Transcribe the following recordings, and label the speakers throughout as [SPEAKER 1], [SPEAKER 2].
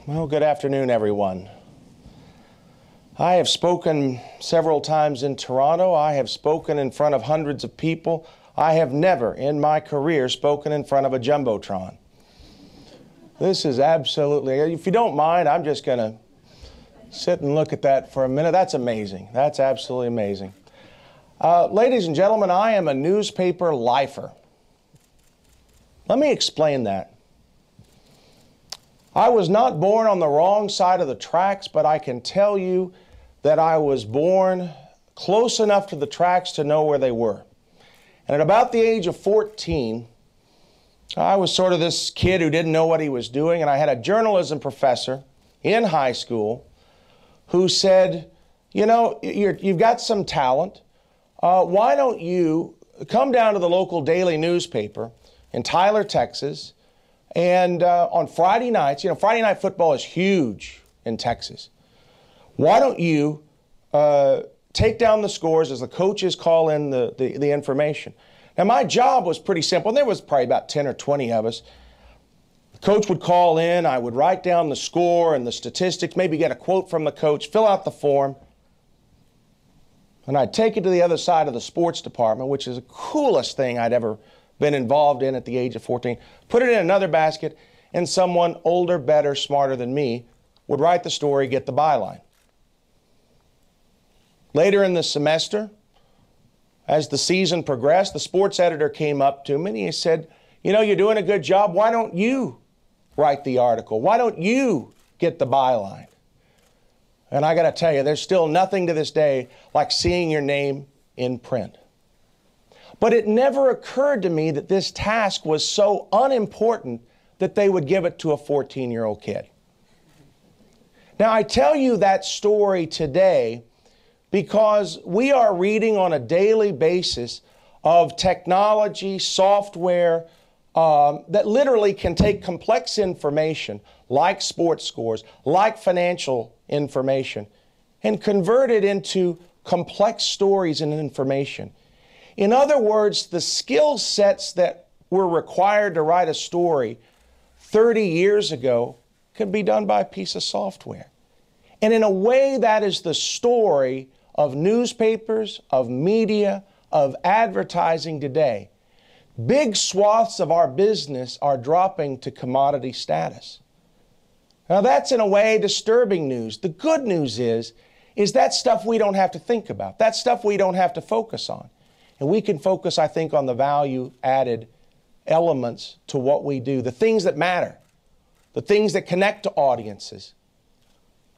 [SPEAKER 1] Well, good afternoon, everyone. I have spoken several times in Toronto. I have spoken in front of hundreds of people. I have never in my career spoken in front of a jumbotron. This is absolutely, if you don't mind, I'm just going to sit and look at that for a minute. That's amazing. That's absolutely amazing. Ladies and gentlemen, I am a newspaper lifer. Let me explain that. I was not born on the wrong side of the tracks, but I can tell you that I was born close enough to the tracks to know where they were. And at about the age of 14, I was sort of this kid who didn't know what he was doing, and I had a journalism professor in high school who said, you know, you've got some talent. Why don't you come down to the local daily newspaper in Tyler, Texas, and on Friday nights, you know, Friday night football is huge in Texas. Why don't you take down the scores as the coaches call in the information? Now, my job was pretty simple. There was probably about 10 or 20 of us. The coach would call in. I would write down the score and the statistics, maybe get a quote from the coach, fill out the form, and I'd take it to the other side of the sports department, which is the coolest thing I'd ever been involved in at the age of 14, put it in another basket, and someone older, better, smarter than me would write the story, get the byline. Later in the semester, as the season progressed, the sports editor came up to me and he said, you know, you're doing a good job. Why don't you write the article? Why don't you get the byline? And I got to tell you, there's still nothing to this day like seeing your name in print. But it never occurred to me that this task was so unimportant that they would give it to a 14-year-old kid. Now, I tell you that story today because we are reading on a daily basis of technology, software, that literally can take complex information like sports scores, like financial information, and convert it into complex stories and information. In other words, the skill sets that were required to write a story 30 years ago can be done by a piece of software. And in a way, that is the story of newspapers, of media, of advertising today. Big swaths of our business are dropping to commodity status. Now, that's in a way disturbing news. The good news is that stuff we don't have to think about. That stuff we don't have to focus on. And we can focus, I think, on the value-added elements to what we do, the things that matter, the things that connect to audiences,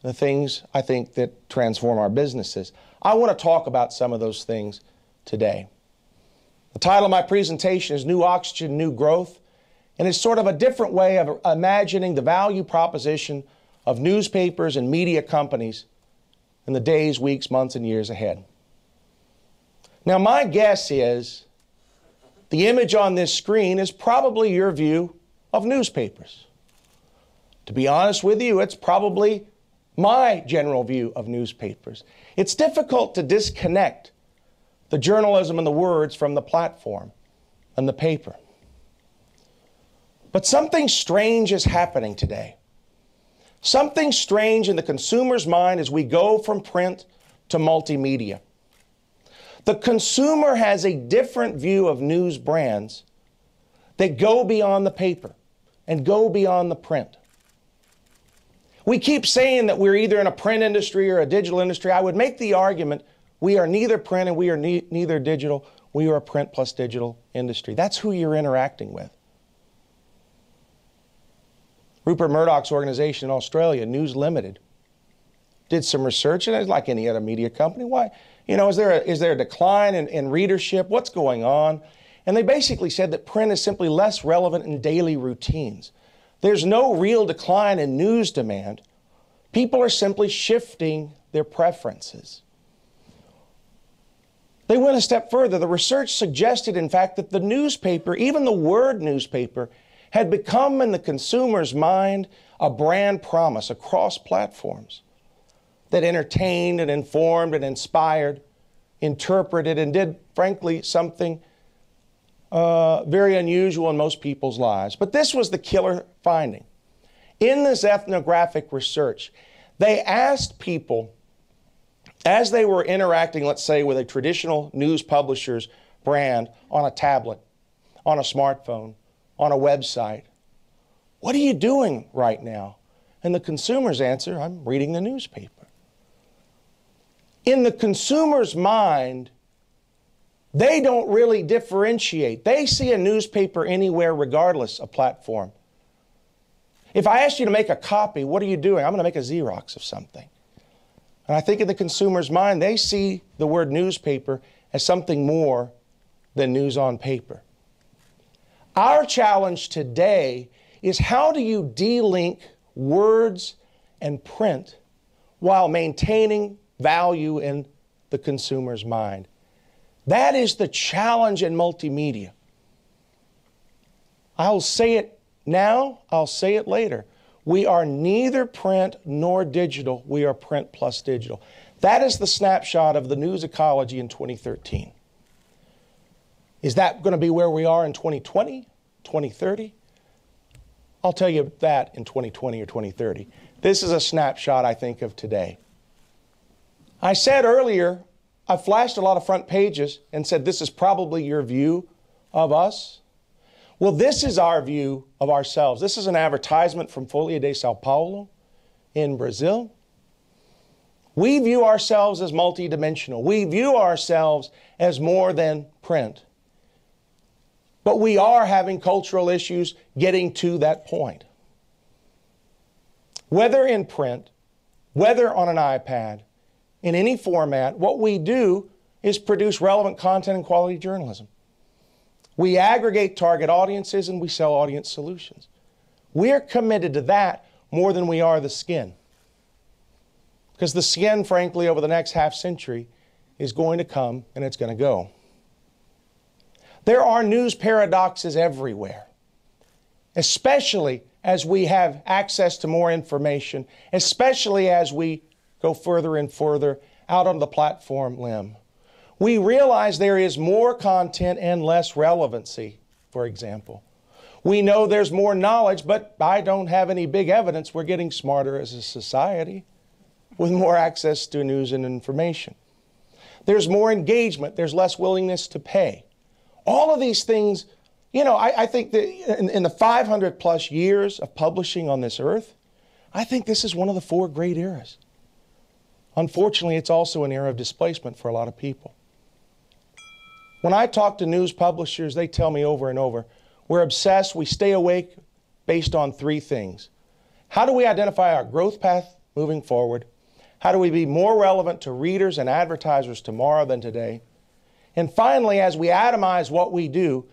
[SPEAKER 1] the things, I think, that transform our businesses. I want to talk about some of those things today. The title of my presentation is New Oxygen, New Growth, and it's sort of a different way of imagining the value proposition of newspapers and media companies in the days, weeks, months, and years ahead. Now, my guess is the image on this screen is probably your view of newspapers. To be honest with you, it's probably my general view of newspapers. It's difficult to disconnect the journalism and the words from the platform and the paper. But something strange is happening today. Something strange in the consumer's mind as we go from print to multimedia. The consumer has a different view of news brands that go beyond the paper and go beyond the print. We keep saying that we're either in a print industry or a digital industry. I would make the argument we are neither print and we are neither digital. We are a print plus digital industry. That's who you're interacting with. Rupert Murdoch's organization in Australia, News Limited, did some research, and it's like any other media company. Why? You know, is there a decline in readership? What's going on? And they basically said that print is simply less relevant in daily routines. There's no real decline in news demand. People are simply shifting their preferences. They went a step further. The research suggested, in fact, that the newspaper, even the word newspaper, had become in the consumer's mind a brand promise across platforms that entertained and informed and inspired, interpreted, and did, frankly, something very unusual in most people's lives. But this was the killer finding. In this ethnographic research, they asked people, as they were interacting, let's say, with a traditional news publisher's brand on a tablet, on a smartphone, on a website, what are you doing right now? And the consumer's answer, I'm reading the newspaper. In the consumer's mind, they don't really differentiate. They see a newspaper anywhere regardless of platform. If I asked you to make a copy, what are you doing? I'm going to make a Xerox of something. And I think in the consumer's mind, they see the word newspaper as something more than news on paper. Our challenge today is how do you de-link words and print while maintaining value in the consumer's mind? That is the challenge in multimedia. I'll say it now, I'll say it later. We are neither print nor digital. We are print plus digital. That is the snapshot of the news ecology in 2013. Is that going to be where we are in 2020, 2030? I'll tell you that in 2020 or 2030. This is a snapshot, I think, of today. I said earlier, I flashed a lot of front pages and said this is probably your view of us. Well, this is our view of ourselves. This is an advertisement from Folha de Sao Paulo in Brazil. We view ourselves as multidimensional. We view ourselves as more than print. But we are having cultural issues getting to that point. Whether in print, whether on an iPad, in any format, what we do is produce relevant content and quality journalism. We aggregate target audiences and we sell audience solutions. We're committed to that more than we are the skin. Because the skin, frankly, over the next half century is going to come and it's going to go. There are news paradoxes everywhere, especially as we have access to more information, especially as we go further and further out on the platform limb. We realize there is more content and less relevancy, for example. We know there's more knowledge, but I don't have any big evidence we're getting smarter as a society with more access to news and information. There's more engagement. There's less willingness to pay. All of these things, you know, I think that in the 500 plus years of publishing on this earth, I think this is one of the four great eras. Unfortunately, it's also an era of displacement for a lot of people. When I talk to news publishers, they tell me over and over, we're obsessed, we stay awake based on three things. How do we identify our growth path moving forward? How do we be more relevant to readers and advertisers tomorrow than today? And finally, as we atomize what we do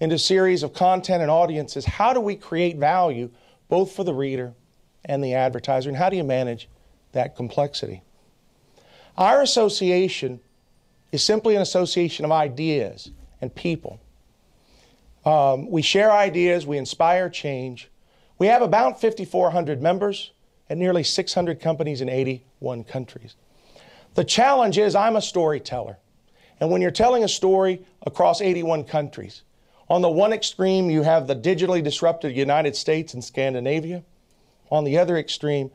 [SPEAKER 1] into a series of content and audiences, how do we create value both for the reader and the advertiser? And how do you manage that complexity? Our association is simply an association of ideas and people. We share ideas, we inspire change. We have about 5,400 members and nearly 600 companies in 81 countries. The challenge is I'm a storyteller. And when you're telling a story across 81 countries, on the one extreme you have the digitally disrupted United States and Scandinavia. On the other extreme,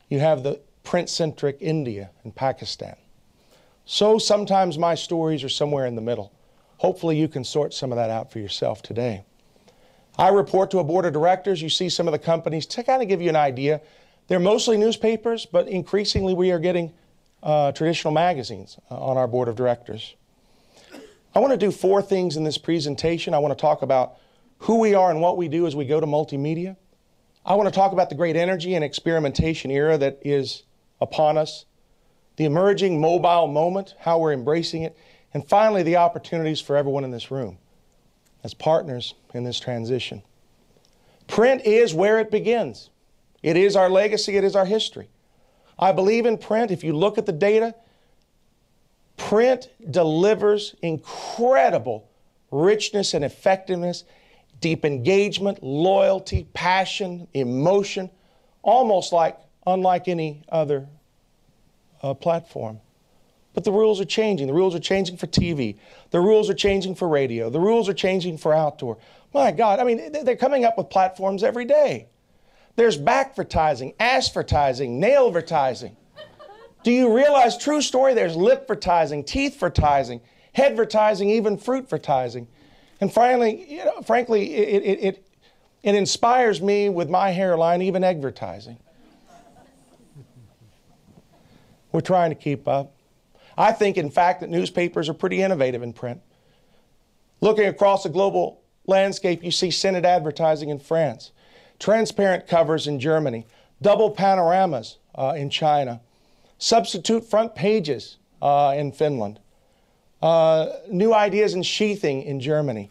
[SPEAKER 1] you have the print-centric India and Pakistan. So sometimes my stories are somewhere in the middle. Hopefully you can sort some of that out for yourself today. I report to a board of directors. You see some of the companies to kind of give you an idea. They're mostly newspapers, but increasingly we are getting traditional magazines on our board of directors. I want to do four things in this presentation. I want to talk about who we are and what we do as we go to multimedia. I want to talk about the great energy and experimentation era that is upon us, the emerging mobile moment, how we're embracing it, and finally the opportunities for everyone in this room as partners in this transition. Print is where it begins. It is our legacy, it is our history. I believe in print. If you look at the data, print delivers incredible richness and effectiveness, deep engagement, loyalty, passion, emotion, almost unlike any other platform. But the rules are changing. The rules are changing for TV. The rules are changing for radio. The rules are changing for outdoor. My God, I mean, they're coming up with platforms every day. There's backvertising, assvertising, nailvertising. Do you realize, true story, there's lipvertising, teethvertising, headvertising, even fruitvertising. And finally, frankly, it inspires me with my hairline, even eggvertising. We're trying to keep up. I think, in fact, that newspapers are pretty innovative in print. Looking across the global landscape, you see scented advertising in France, transparent covers in Germany, double panoramas in China, substitute front pages in Finland, new ideas in sheathing in Germany,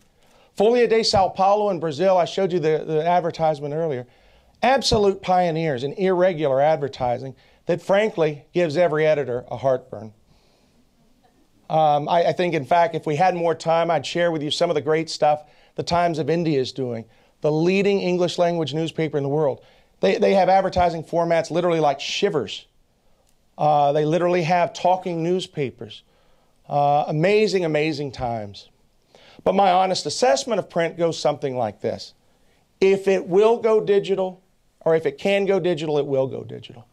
[SPEAKER 1] Folha de Sao Paulo in Brazil. I showed you the advertisement earlier. Absolute pioneers in irregular advertising that, frankly, gives every editor a heartburn. I think, in fact, if we had more time, I'd share with you some of the great stuff the Times of India is doing, the leading English language newspaper in the world. They have advertising formats literally like shivers. They literally have talking newspapers. Amazing, amazing times. But my honest assessment of print goes something like this. If it will go digital, or if it can go digital, it will go digital.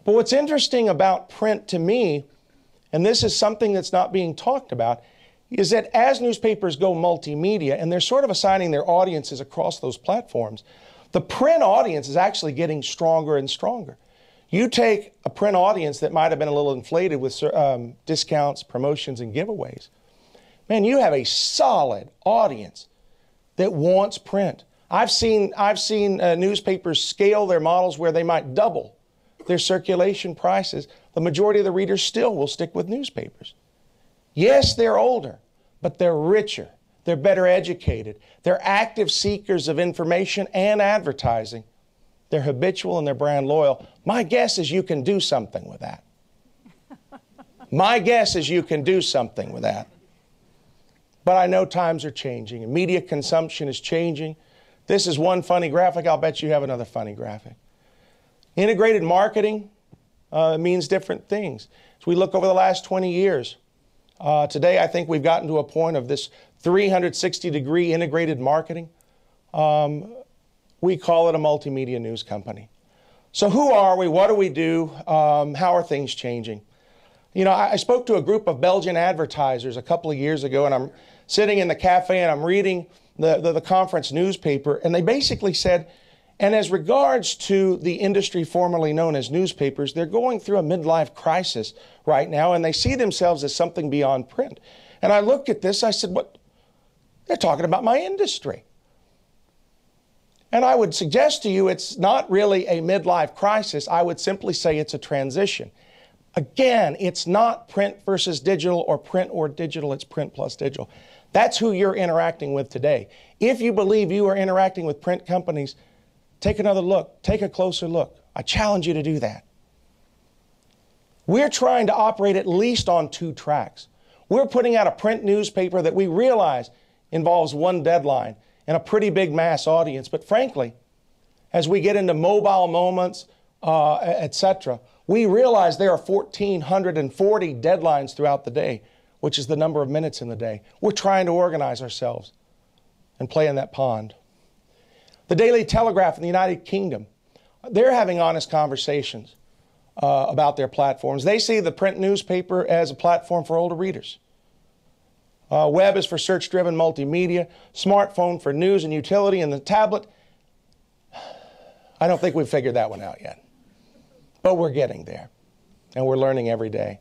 [SPEAKER 1] But what's interesting about print to me, and this is something that's not being talked about, is that as newspapers go multimedia, and they're sort of assigning their audiences across those platforms, the print audience is actually getting stronger and stronger. You take a print audience that might have been a little inflated with discounts, promotions, and giveaways. Man, you have a solid audience that wants print. I've seen newspapers scale their models where they might double their circulation prices. The majority of the readers still will stick with newspapers. Yes, they're older, but they're richer. They're better educated. They're active seekers of information and advertising. They're habitual and they're brand loyal. My guess is you can do something with that. My guess is you can do something with that. But I know times are changing and media consumption is changing. This is one funny graphic. I'll bet you have another funny graphic. Integrated marketing means different things. As we look over the last 20 years, today I think we've gotten to a point of this 360-degree integrated marketing. We call it a multimedia news company. So who are we? What do we do? How are things changing? You know, I spoke to a group of Belgian advertisers a couple of years ago, and I'm sitting in the cafe and I'm reading the conference newspaper, and they basically said, and as regards to the industry formerly known as newspapers, they're going through a midlife crisis right now, and they see themselves as something beyond print. And I looked at this, I said, what? They're talking about my industry. And I would suggest to you it's not really a midlife crisis. I would simply say it's a transition. Again, it's not print versus digital or print or digital, it's print plus digital. That's who you're interacting with today. If you believe you are interacting with print companies, take another look, take a closer look. I challenge you to do that. We're trying to operate at least on 2 tracks. We're putting out a print newspaper that we realize involves one deadline and a pretty big mass audience. But frankly, as we get into mobile moments, etc., we realize there are 1,440 deadlines throughout the day, which is the number of minutes in the day. We're trying to organize ourselves and play in that pond. The Daily Telegraph in the United Kingdom, they're having honest conversations about their platforms. They see the print newspaper as a platform for older readers. Web is for search-driven multimedia, smartphone for news and utility, and the tablet, I don't think we've figured that one out yet. But we're getting there, and we're learning every day.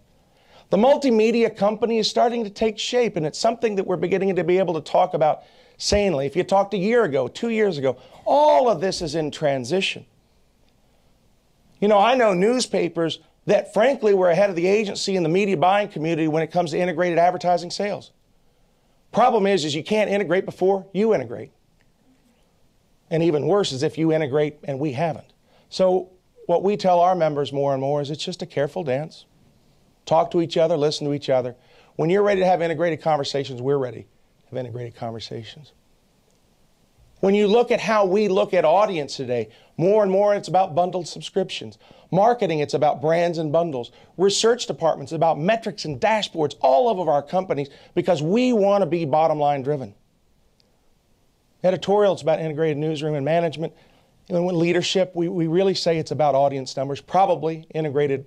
[SPEAKER 1] The multimedia company is starting to take shape, and it's something that we're beginning to be able to talk about sanely. If you talked a year ago, 2 years ago, all of this is in transition. You know, I know newspapers that frankly were ahead of the agency and the media buying community when it comes to integrated advertising sales. Problem is you can't integrate before you integrate. And even worse is if you integrate and we haven't. So what we tell our members more and more is it's just a careful dance. Talk to each other, listen to each other. When you're ready to have integrated conversations, we're ready to have integrated conversations. When you look at how we look at audience today, more and more it's about bundled subscriptions. Marketing, it's about brands and bundles. Research departments, about metrics and dashboards, all of our companies, because we want to be bottom line driven. Editorial, it's about integrated newsroom and management. And when leadership, we really say it's about audience numbers, probably integrated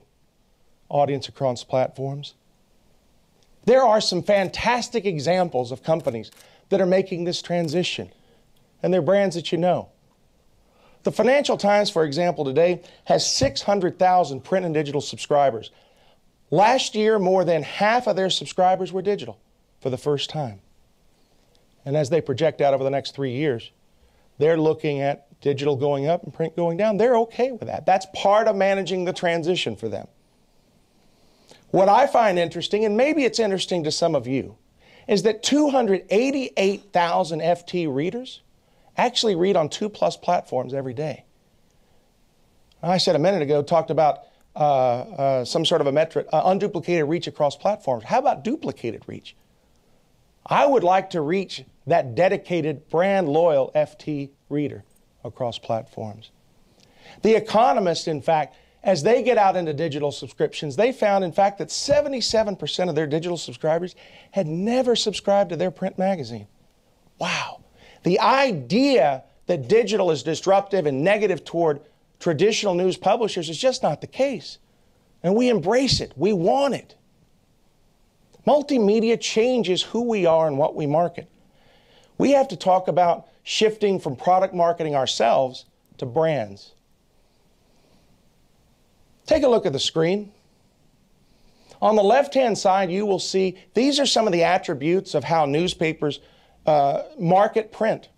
[SPEAKER 1] audience across platforms. There are some fantastic examples of companies that are making this transition, and they're brands that you know. The Financial Times, for example, today has 600,000 print and digital subscribers. Last year, more than half of their subscribers were digital for the first time. And as they project out over the next 3 years, they're looking at digital going up and print going down. They're okay with that. That's part of managing the transition for them. What I find interesting, and maybe it's interesting to some of you, is that 288,000 FT readers actually read on 2+ platforms every day. I said a minute ago, talked about some sort of a metric, unduplicated reach across platforms. How about duplicated reach? I would like to reach that dedicated, brand loyal FT reader across platforms. The Economist, in fact, as they get out into digital subscriptions, they found, in fact, that 77% of their digital subscribers had never subscribed to their print magazine. Wow. The idea that digital is disruptive and negative toward traditional news publishers is just not the case. And we embrace it. We want it. Multimedia changes who we are and what we market. We have to talk about shifting from product marketing ourselves to brands. Take a look at the screen. On the left-hand side, you will see these are some of the attributes of how newspapers market print.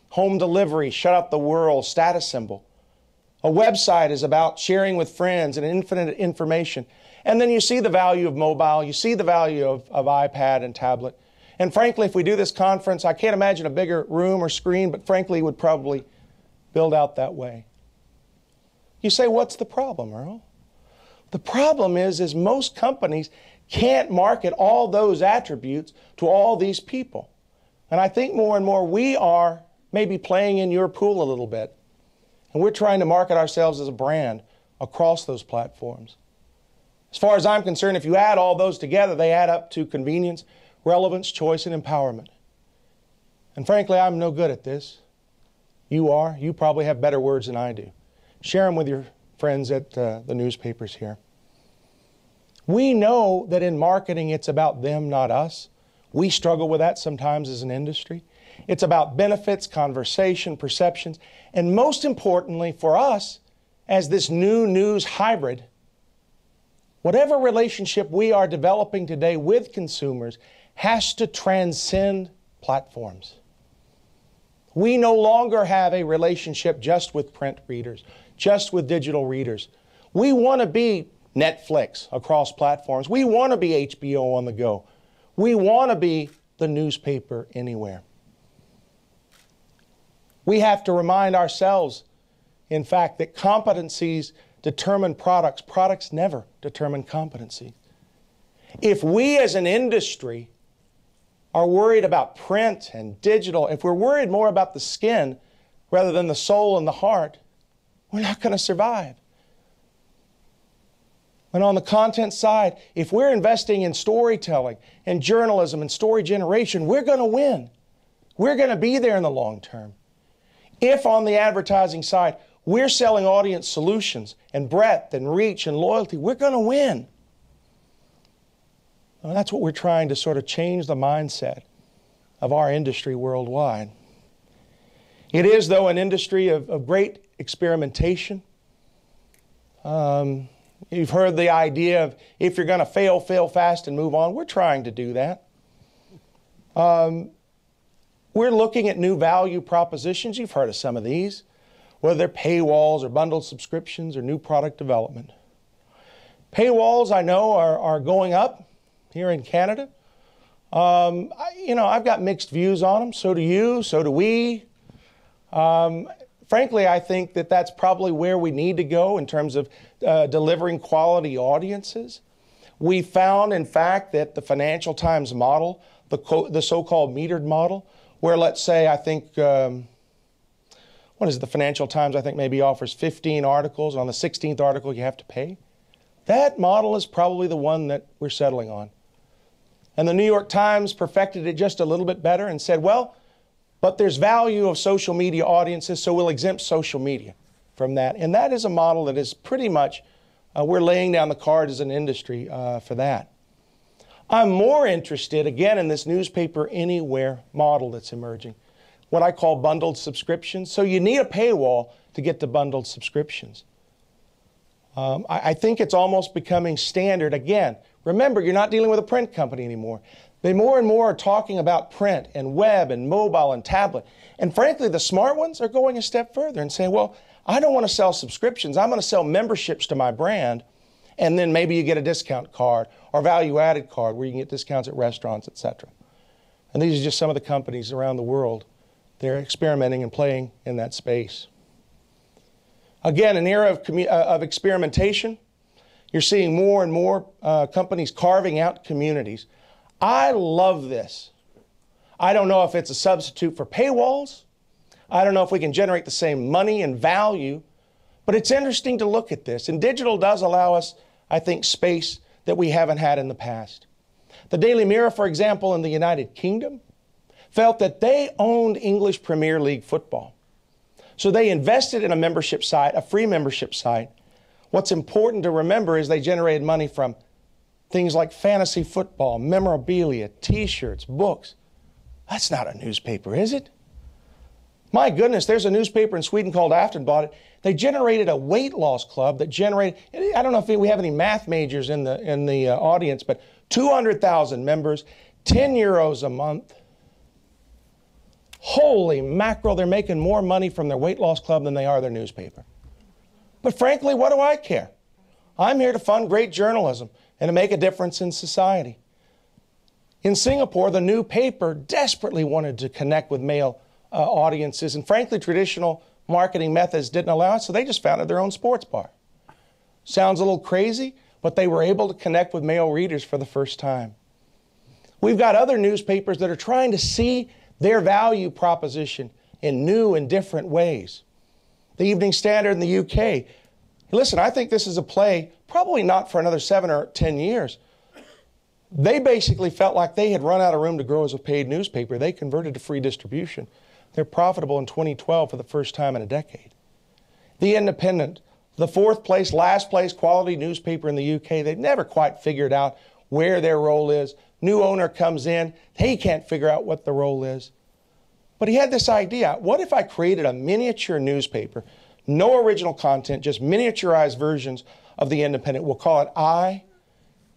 [SPEAKER 1] Home delivery, shut up the world, status symbol. A website is about sharing with friends and infinite information. And then you see the value of mobile, you see the value of iPad and tablet. And frankly, if we do this conference, I can't imagine a bigger room or screen, but frankly, it would probably build out that way. You say, what's the problem, Earl? The problem is most companies can't market all those attributes to all these people. And I think more and more we are maybe playing in your pool a little bit. And we're trying to market ourselves as a brand across those platforms. As far as I'm concerned, if you add all those together, they add up to convenience, relevance, choice, and empowerment. And frankly, I'm no good at this. You are. You probably have better words than I do. Share them with your friends at the newspapers here. We know that in marketing, it's about them, not us. We struggle with that sometimes as an industry. It's about benefits, conversation, perceptions, and most importantly for us, as this new news hybrid, whatever relationship we are developing today with consumers has to transcend platforms. We no longer have a relationship just with print readers, just with digital readers. We want to be Netflix across platforms. We want to be HBO on the go. We want to be the newspaper anywhere. We have to remind ourselves, in fact, that competencies determine products. Products never determine competency. If we as an industry are worried about print and digital, if we're worried more about the skin rather than the soul and the heart, we're not going to survive. And on the content side, if we're investing in storytelling and journalism and story generation, we're going to win. We're going to be there in the long term. If on the advertising side, we're selling audience solutions and breadth and reach and loyalty, we're going to win. Well, that's what we're trying to sort of change the mindset of our industry worldwide. It is, though, an industry of great experimentation. You've heard the idea of if you're going to fail, fail fast and move on. We're trying to do that. We're looking at new value propositions. You've heard of some of these, whether they're paywalls or bundled subscriptions or new product development. Paywalls, I know, are going up here in Canada. I've got mixed views on them. So do you, so do we. Frankly, I think that that's probably where we need to go in terms of delivering quality audiences. We found, in fact, that the Financial Times model, the so-called metered model, where let's say I think, the Financial Times I think maybe offers 15 articles, and on the 16th article you have to pay. That model is probably the one that we're settling on. And the New York Times perfected it just a little bit better and said, well, But there's value of social media audiences, so we'll exempt social media from that. And that is a model that is pretty much, we're laying down the cards as an industry for that. I'm more interested, again, in this newspaper anywhere model that's emerging, what I call bundled subscriptions. So you need a paywall to get to bundled subscriptions. I think it's almost becoming standard. Again, remember, you're not dealing with a print company anymore. They more and more are talking about print and web and mobile and tablet. And frankly, the smart ones are going a step further and saying, well, I don't want to sell subscriptions. I'm going to sell memberships to my brand. And then maybe you get a discount card or value-added card where you can get discounts at restaurants, etc. And these are just some of the companies around the world. They're experimenting and playing in that space. Again, an era of experimentation. You're seeing more and more companies carving out communities. I love this. I don't know if it's a substitute for paywalls. I don't know if we can generate the same money and value, but it's interesting to look at this. And digital does allow us, I think, space that we haven't had in the past. The Daily Mirror, for example, in the United Kingdom, felt that they owned English Premier League football. So they invested in a membership site, a free membership site. What's important to remember is they generated money from things like fantasy football, memorabilia, T-shirts, books. That's not a newspaper, is it? My goodness, there's a newspaper in Sweden called Aftonbladet. They generated a weight loss club that generated, I don't know if we have any math majors in the audience, but 200,000 members, 10 euros a month. Holy mackerel, they're making more money from their weight loss club than they are their newspaper. But frankly, what do I care? I'm here to fund great journalism and to make a difference in society. In Singapore, the new paper desperately wanted to connect with male audiences, and frankly, traditional marketing methods didn't allow it, so they just founded their own sports bar. Sounds a little crazy, but they were able to connect with male readers for the first time. We've got other newspapers that are trying to see their value proposition in new and different ways. The Evening Standard in the UK. Listen, I think this is a play, probably not for another 7 or 10 years. They basically felt like they had run out of room to grow as a paid newspaper. They converted to free distribution. They're profitable in 2012 for the first time in a decade. The Independent, the 4th place, last place quality newspaper in the UK. They've never quite figured out where their role is. New owner comes in. He can't figure out what the role is. But he had this idea. What if I created a miniature newspaper, no original content, just miniaturized versions of the Independent? We'll call it I.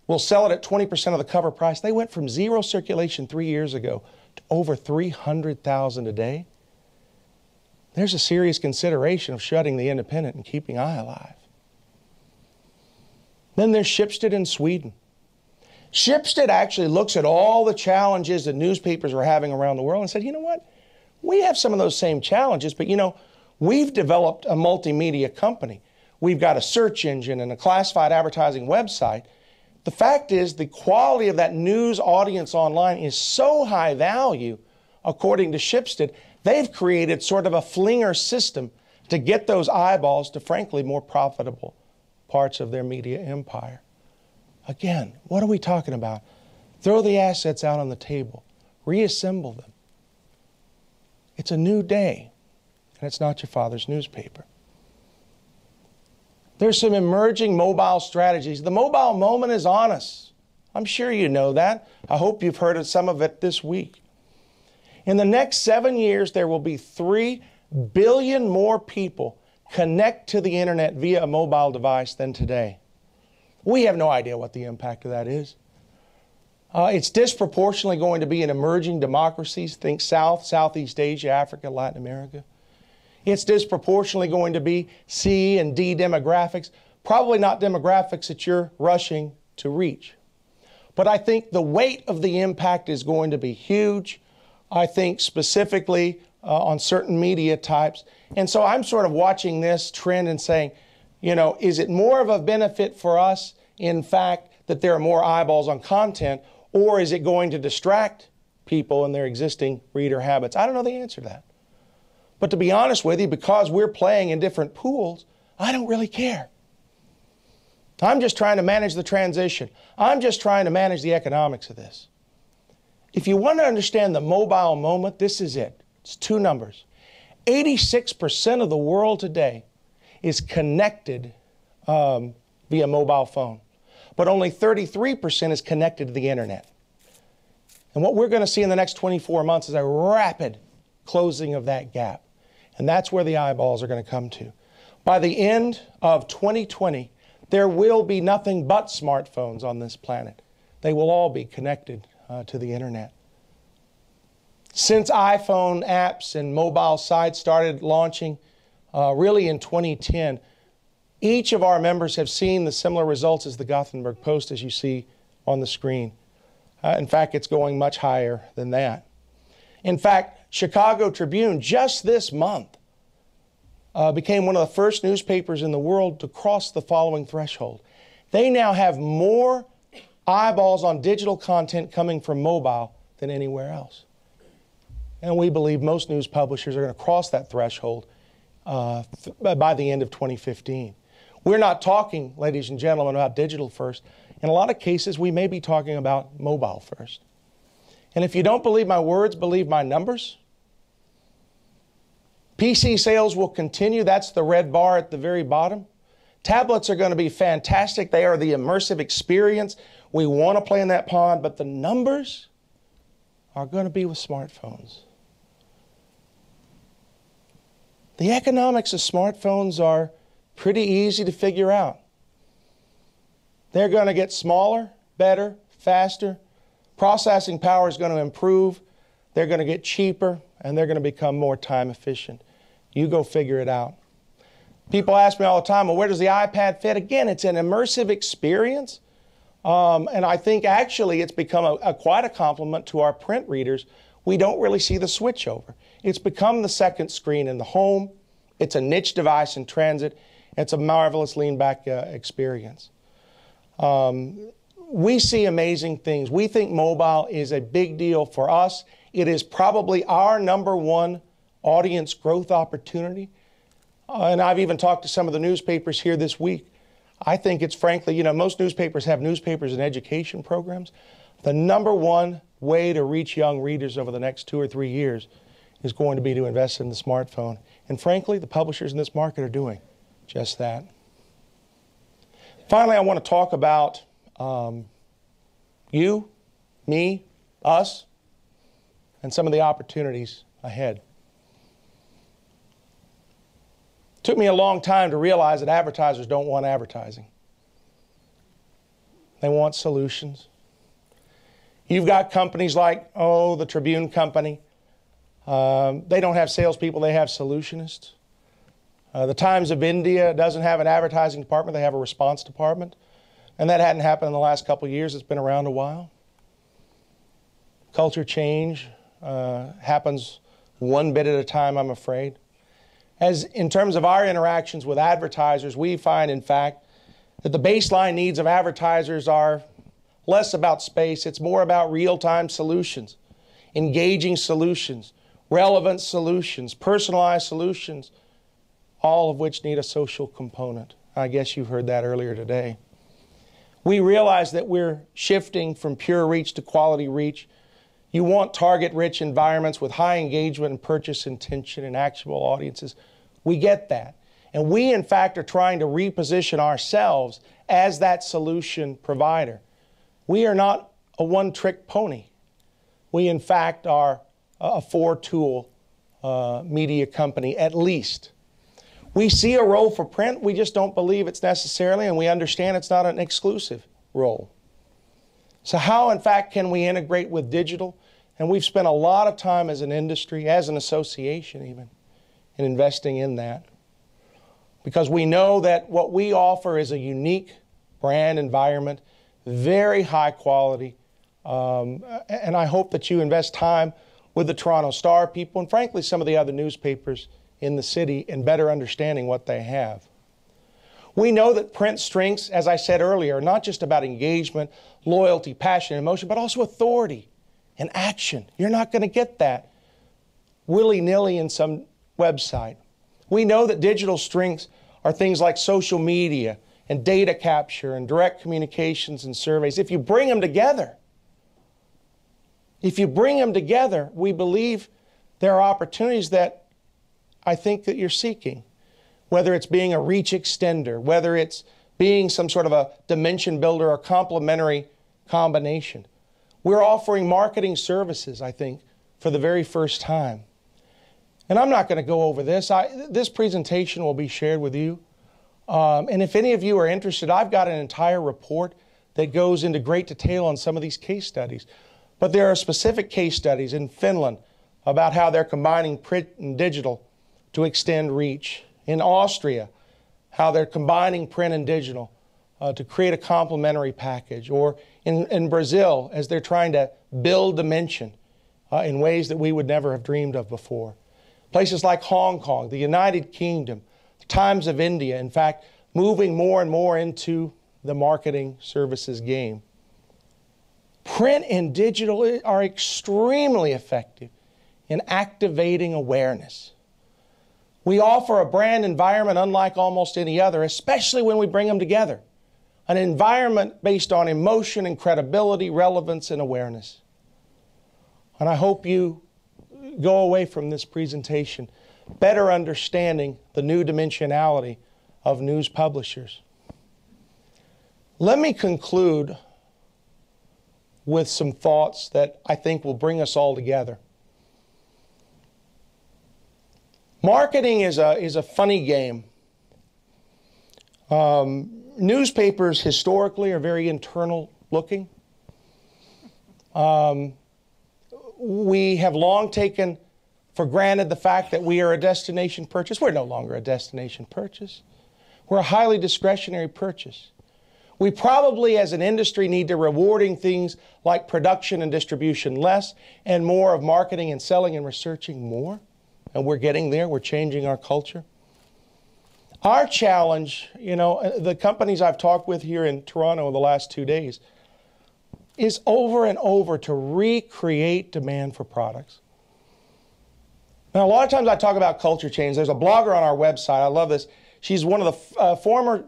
[SPEAKER 1] We'll sell it at 20% of the cover price. They went from 0 circulation 3 years ago to over 300,000 a day. There's a serious consideration of shutting the Independent and keeping I alive. Then there's Schibsted in Sweden. Schibsted actually looks at all the challenges that newspapers are having around the world and said, you know what? We have some of those same challenges, but you know, we've developed a multimedia company. We've got a search engine and a classified advertising website. The fact is, the quality of that news audience online is so high value, according to Schibsted, they've created sort of a flinger system to get those eyeballs to, frankly, more profitable parts of their media empire. Again, what are we talking about? Throw the assets out on the table. Reassemble them. It's a new day, and it's not your father's newspaper. There's some emerging mobile strategies. The mobile moment is on us. I'm sure you know that. I hope you've heard of some of it this week. In the next 7 years, there will be 3 billion more people connect to the internet via a mobile device than today. We have no idea what the impact of that is. It's disproportionately going to be in emerging democracies. Think South, Southeast Asia, Africa, Latin America. It's disproportionately going to be C and D demographics, probably not demographics that you're rushing to reach. But I think the weight of the impact is going to be huge. I think specifically on certain media types. And so I'm sort of watching this trend and saying, you know, is it more of a benefit for us, in fact, that there are more eyeballs on content, or is it going to distract people in their existing reader habits? I don't know the answer to that. But to be honest with you, because we're playing in different pools, I don't really care. I'm just trying to manage the transition. I'm just trying to manage the economics of this. If you want to understand the mobile moment, this is it. It's two numbers. 86% of the world today is connected via mobile phone, but only 33% is connected to the internet. And what we're going to see in the next 24 months is a rapid closing of that gap. And that's where the eyeballs are going to come to. By the end of 2020, there will be nothing but smartphones on this planet. They will all be connected to the internet. Since iPhone apps and mobile sites started launching really in 2010, each of our members have seen the similar results as the Gothenburg Post, as you see on the screen. In fact, it's going much higher than that. In fact, Chicago Tribune just this month became one of the first newspapers in the world to cross the following threshold. They now have more eyeballs on digital content coming from mobile than anywhere else. And we believe most news publishers are going to cross that threshold by the end of 2015. We're not talking, ladies and gentlemen, about digital first. In a lot of cases, we may be talking about mobile first. And if you don't believe my words, believe my numbers. PC sales will continue. That's the red bar at the very bottom. Tablets are going to be fantastic. They are the immersive experience. We want to play in that pond, but the numbers are going to be with smartphones. The economics of smartphones are pretty easy to figure out. They're going to get smaller, better, faster. Processing power is going to improve. They're going to get cheaper, and they're going to become more time efficient. You go figure it out. People ask me all the time, well, where does the iPad fit? Again, it's an immersive experience. And I think actually it's become quite a compliment to our print readers. We don't really see the switch over. It's become the second screen in the home. It's a niche device in transit. It's a marvelous lean-back experience. We see amazing things. We think mobile is a big deal for us. It is probably our #1 audience growth opportunity. And I've even talked to some of the newspapers here this week. I think it's frankly, you know, most newspapers have newspapers and education programs. The #1 way to reach young readers over the next 2 or 3 years is going to be to invest in the smartphone. And frankly, the publishers in this market are doing just that. Finally, I want to talk about you, me, us, and some of the opportunities ahead. It took me a long time to realize that advertisers don't want advertising. They want solutions. You've got companies like, the Tribune Company. They don't have salespeople, they have solutionists. The Times of India doesn't have an advertising department, they have a response department. And that hadn't happened in the last couple of years, it's been around a while. Culture change happens one bit at a time, I'm afraid. As in terms of our interactions with advertisers, we find, in fact, that the baseline needs of advertisers are less about space, it's more about real-time solutions, engaging solutions, relevant solutions, personalized solutions, all of which need a social component. I guess you heard that earlier today. We realize that we're shifting from pure reach to quality reach. You want target-rich environments with high engagement and purchase intention and actionable audiences. We get that. And we, in fact, are trying to reposition ourselves as that solution provider. We are not a one-trick pony. We, in fact, are a four-tool media company, at least. We see a role for print. We just don't believe it's necessarily, and we understand it's not an exclusive role. So how, in fact, can we integrate with digital? And we've spent a lot of time as an industry, as an association even, in investing in that. Because we know that what we offer is a unique brand environment, very high quality, and I hope that you invest time with the Toronto Star people and frankly some of the other newspapers in the city in better understanding what they have. We know that print strengths, as I said earlier, are not just about engagement, loyalty, passion, emotion, but also authority and action. You're not going to get that willy-nilly in some website. We know that digital strengths are things like social media and data capture and direct communications and surveys. If you bring them together, we believe there are opportunities that I think that you're seeking, whether it's being a reach extender, whether it's being some sort of a dimension builder or complementary combination. We're offering marketing services, I think, for the very first time. And I'm not going to go over this. This presentation will be shared with you. And if any of you are interested, I've got an entire report that goes into great detail on some of these case studies. But there are specific case studies in Finland about how they're combining print and digital to extend reach. In Austria, how they're combining print and digital to create a complementary package. Or in Brazil, as they're trying to build dimension in ways that we would never have dreamed of before. Places like Hong Kong, the United Kingdom, the Times of India, in fact, moving more and more into the marketing services game. Print and digital are extremely effective in activating awareness. We offer a brand environment unlike almost any other, especially when we bring them together. An environment based on emotion and credibility, relevance and awareness. And I hope you go away from this presentation better understanding the new dimensionality of news publishers. Let me conclude with some thoughts that I think will bring us all together. Marketing is a funny game. Newspapers historically are very internal looking. We have long taken for granted the fact that we are a destination purchase. We're no longer a destination purchase. We're a highly discretionary purchase. We probably as an industry need to rewarding things like production and distribution less and more of marketing and selling and researching more. And we're getting there. We're changing our culture. Our challenge, you know, the companies I've talked with here in Toronto in the last 2 days, is over and over to recreate demand for products. Now, a lot of times I talk about culture change. There's a blogger on our website. I love this. She's one of the former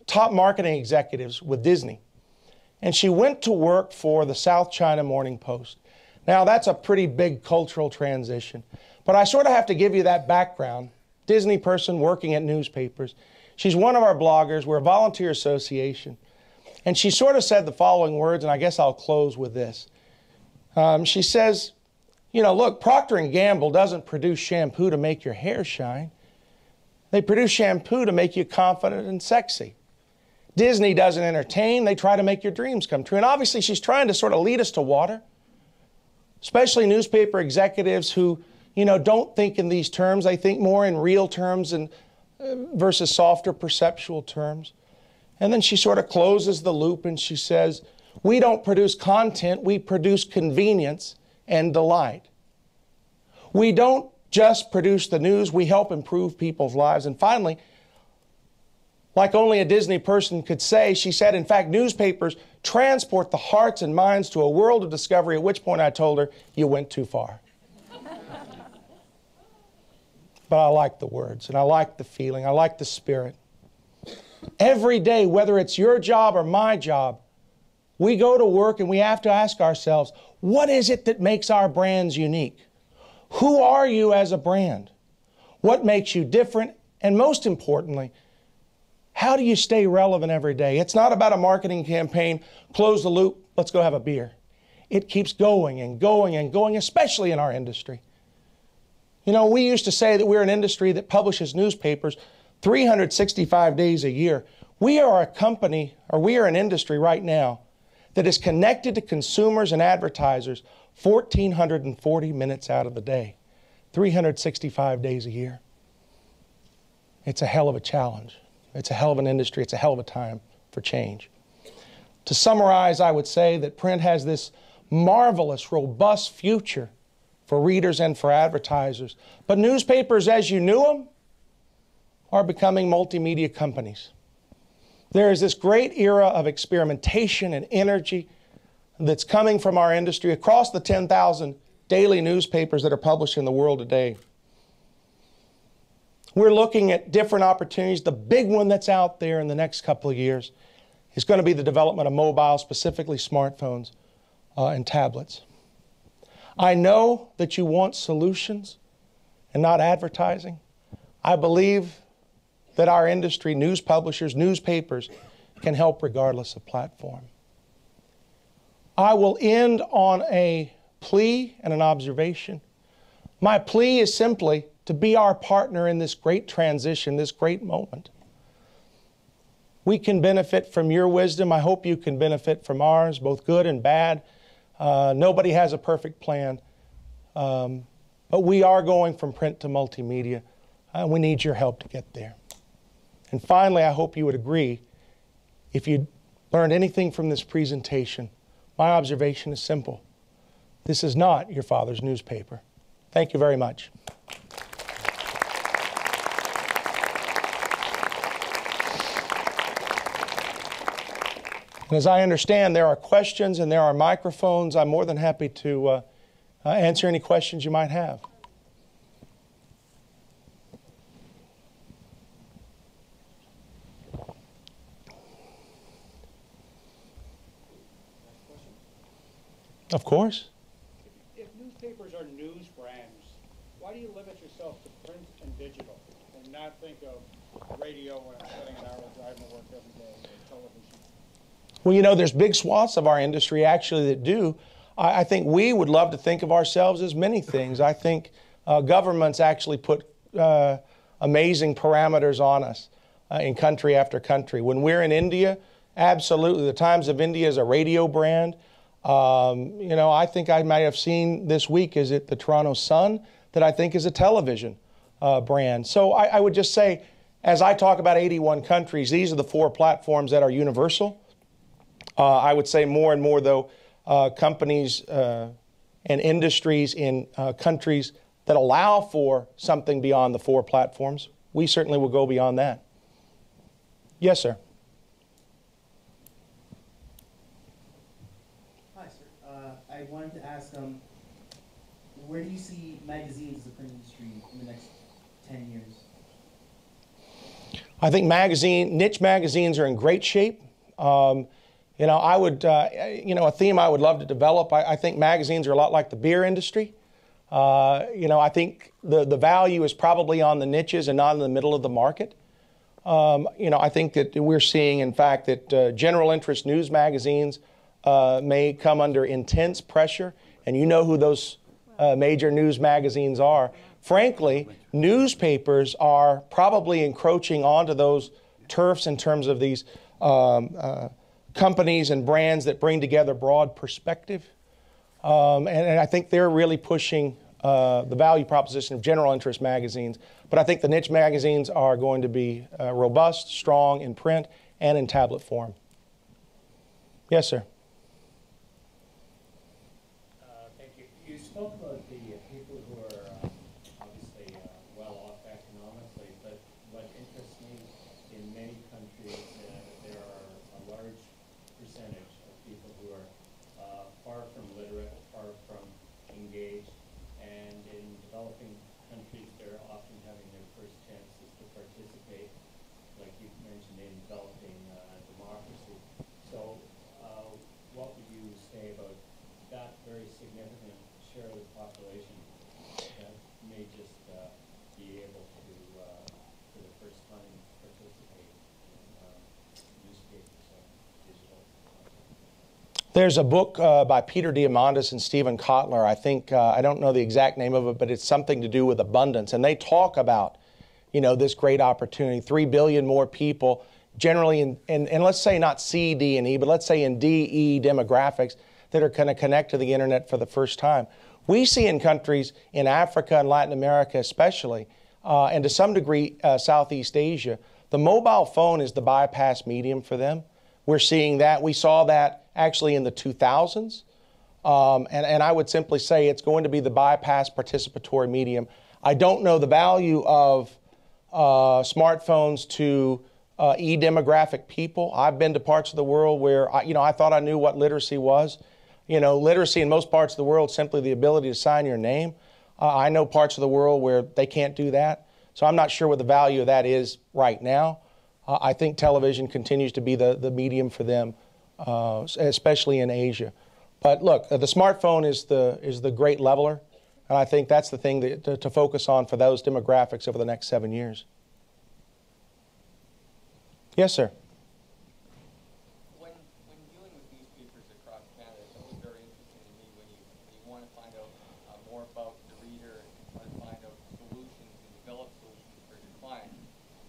[SPEAKER 1] top marketing executives with Disney. And she went to work for the South China Morning Post. Now, that's a pretty big cultural transition. But I sort of have to give you that background. Disney person working at newspapers. She's one of our bloggers. We're a volunteer association. And she sort of said the following words, and I guess I'll close with this. She says, you know, look, Procter & Gamble doesn't produce shampoo to make your hair shine. They produce shampoo to make you confident and sexy. Disney doesn't entertain. They try to make your dreams come true. And obviously she's trying to sort of lead us to water, especially newspaper executives who, you know, don't think in these terms. They think more in real terms and versus softer perceptual terms. And then she sort of closes the loop and she says, we don't produce content, we produce convenience and delight. We don't just produce the news, we help improve people's lives. And finally, like only a Disney person could say, she said, in fact, newspapers transport the hearts and minds to a world of discovery, at which point I told her, you went too far. But I like the words, and I like the feeling, I like the spirit. Every day, whether it's your job or my job, we go to work and we have to ask ourselves, what is it that makes our brands unique? Who are you as a brand? What makes you different? And most importantly, how do you stay relevant every day? It's not about a marketing campaign, close the loop, let's go have a beer. It keeps going and going and going, especially in our industry. You know, we used to say that we're an industry that publishes newspapers 365 days a year. We are a company, or we are an industry right now that is connected to consumers and advertisers 1,440 minutes out of the day, 365 days a year. It's a hell of a challenge. It's a hell of an industry. It's a hell of a time for change. To summarize, I would say that print has this marvelous, robust future for readers and for advertisers. But newspapers, as you knew them, are becoming multimedia companies. There is this great era of experimentation and energy that's coming from our industry across the 10,000 daily newspapers that are published in the world today. We're looking at different opportunities. The big one that's out there in the next couple of years is going to be the development of mobile, specifically smartphones and tablets. I know that you want solutions and not advertising. I believe that our industry, news publishers, newspapers, can help regardless of platform. I will end on a plea and an observation. My plea is simply to be our partner in this great transition, this great moment. We can benefit from your wisdom. I hope you can benefit from ours, both good and bad. Nobody has a perfect plan. But we are going from print to multimedia. We need your help to get there. And finally, I hope you would agree, if you learned anything from this presentation, my observation is simple. This is not your father's newspaper. Thank you very much. And as I understand, there are questions and there are microphones. I'm more than happy to answer any questions you might have. Of course.
[SPEAKER 2] If newspapers are news brands, why do you limit yourself to print and digital and not think of radio when I'm spending an hour driving to work every day, or television?
[SPEAKER 1] Well, you know, there's big swaths of our industry actually that do. I think we would love to think of ourselves as many things. I think governments actually put amazing parameters on us in country after country. When we're in India, absolutely, the Times of India is a radio brand. You know, I think I might have seen this week, is it the Toronto Sun, that I think is a television brand. So I would just say, as I talk about 81 countries, these are the 4 platforms that are universal. I would say more and more, though, companies and industries in countries that allow for something beyond the 4 platforms, we certainly will go beyond that. Yes, sir.
[SPEAKER 3] Hi, sir. I wanted to ask, where do you see magazines as a print industry in the next 10 years?
[SPEAKER 1] I think niche magazines are in great shape. You know, I would, you know, a theme I would love to develop. I think magazines are a lot like the beer industry. You know, I think the value is probably on the niches and not in the middle of the market. You know, I think that we're seeing, in fact, that general interest news magazines may come under intense pressure, and you know who those major news magazines are. Frankly, newspapers are probably encroaching onto those turfs in terms of these companies and brands that bring together broad perspective. And I think they're really pushing the value proposition of general interest magazines. But I think the niche magazines are going to be robust, strong in print and in tablet form. Yes, sir.
[SPEAKER 4] Thank you. You spoke about the people who are obviously well off economically, but what interests me, in many countries there are a large percentage of people who are far from literate, far from engaged, and in developing countries they're often having their first chances to participate, like you mentioned, in developing democracy. So what would you say about that very significant share of the population that may just be able to, for the first time, participate in newspapers and digital content?
[SPEAKER 1] There's a book by Peter Diamandis and Stephen Kotler. I think, I don't know the exact name of it, but it's something to do with abundance. And they talk about, you know, this great opportunity, 3 billion more people, generally in, and let's say not C, D, and E, but let's say in D, E demographics that are going to connect to the internet for the first time. We see in countries in Africa and Latin America especially, and to some degree Southeast Asia, the mobile phone is the bypass medium for them. We're seeing that. We saw that actually in the 2000s. And I would simply say it's going to be the bypass participatory medium. I don't know the value of smartphones to e-demographic people. I've been to parts of the world where, I thought I knew what literacy was. You know, literacy in most parts of the world is simply the ability to sign your name. I know parts of the world where they can't do that. So I'm not sure what the value of that is right now. I think television continues to be the medium for them, especially in Asia. But look, the smartphone is the great leveler, and I think that's the thing to focus on for those demographics over the next 7 years. Yes, sir.
[SPEAKER 5] When dealing with newspapers across Canada, it's always very interesting to me when you want to find out more about the reader and try to find out solutions and develop solutions for your clients.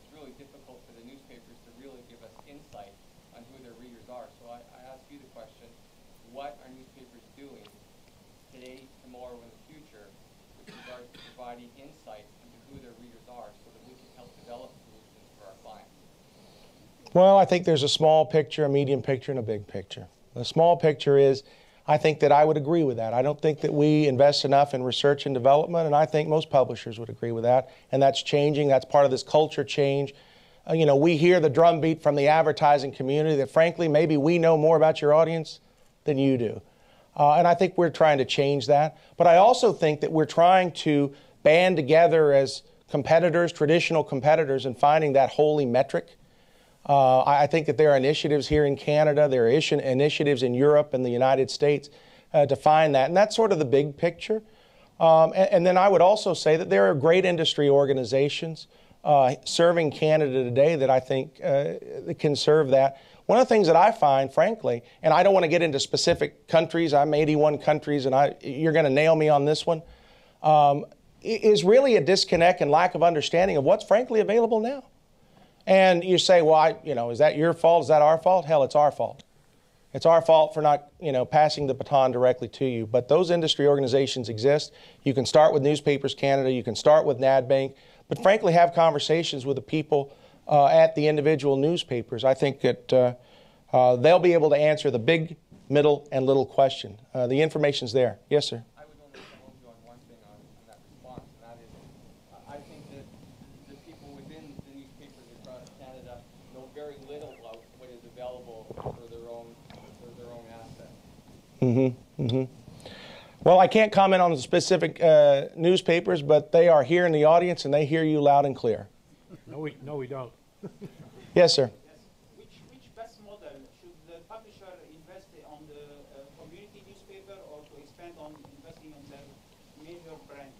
[SPEAKER 5] It's really difficult for the newspapers to really give us insight on who their readers are. So I ask you the question, what are newspapers doing today, tomorrow, and the future with regards to providing insight into who their readers are so that we can help develop solutions for our clients?
[SPEAKER 1] Well, I think there's a small picture, a medium picture, and a big picture. The small picture is, I think that I would agree with that. I don't think that we invest enough in research and development, and I think most publishers would agree with that. And that's changing. That's part of this culture change. You know, we hear the drumbeat from the advertising community that, frankly, maybe we know more about your audience than you do. And I think we're trying to change that. But I also think that we're trying to band together as competitors, traditional competitors, and finding that holy metric. I think that there are initiatives here in Canada, there are initiatives in Europe and the United States to find that. And that's sort of the big picture. And then I would also say that there are great industry organizations serving Canada today that I think can serve that. One of the things that I find, frankly, and I don't want to get into specific countries, I'm 81 countries, and you're going to nail me on this one, is really a disconnect and lack of understanding of what's frankly available now. And you say, well, is that your fault? Is that our fault? Hell, it's our fault. It's our fault for not, passing the baton directly to you. But those industry organizations exist. You can start with Newspapers Canada. You can start with NADBank. But frankly, have conversations with the people at the individual newspapers. I think that they'll be able to answer the big, middle, and little question. The information's there. Yes, sir.
[SPEAKER 5] I would only challenge you on one thing on that response, and that is, I think that the people within the newspapers across Canada know very little about what is available for their own assets.
[SPEAKER 1] Mm-hmm. Mm-hmm. Well, I can't comment on the specific newspapers, but they are here in the audience, and they hear you loud and clear.
[SPEAKER 6] No, we don't.
[SPEAKER 1] Yes, sir.
[SPEAKER 7] Which best model should the publisher invest on the community newspaper or to expand on investing on their major brand?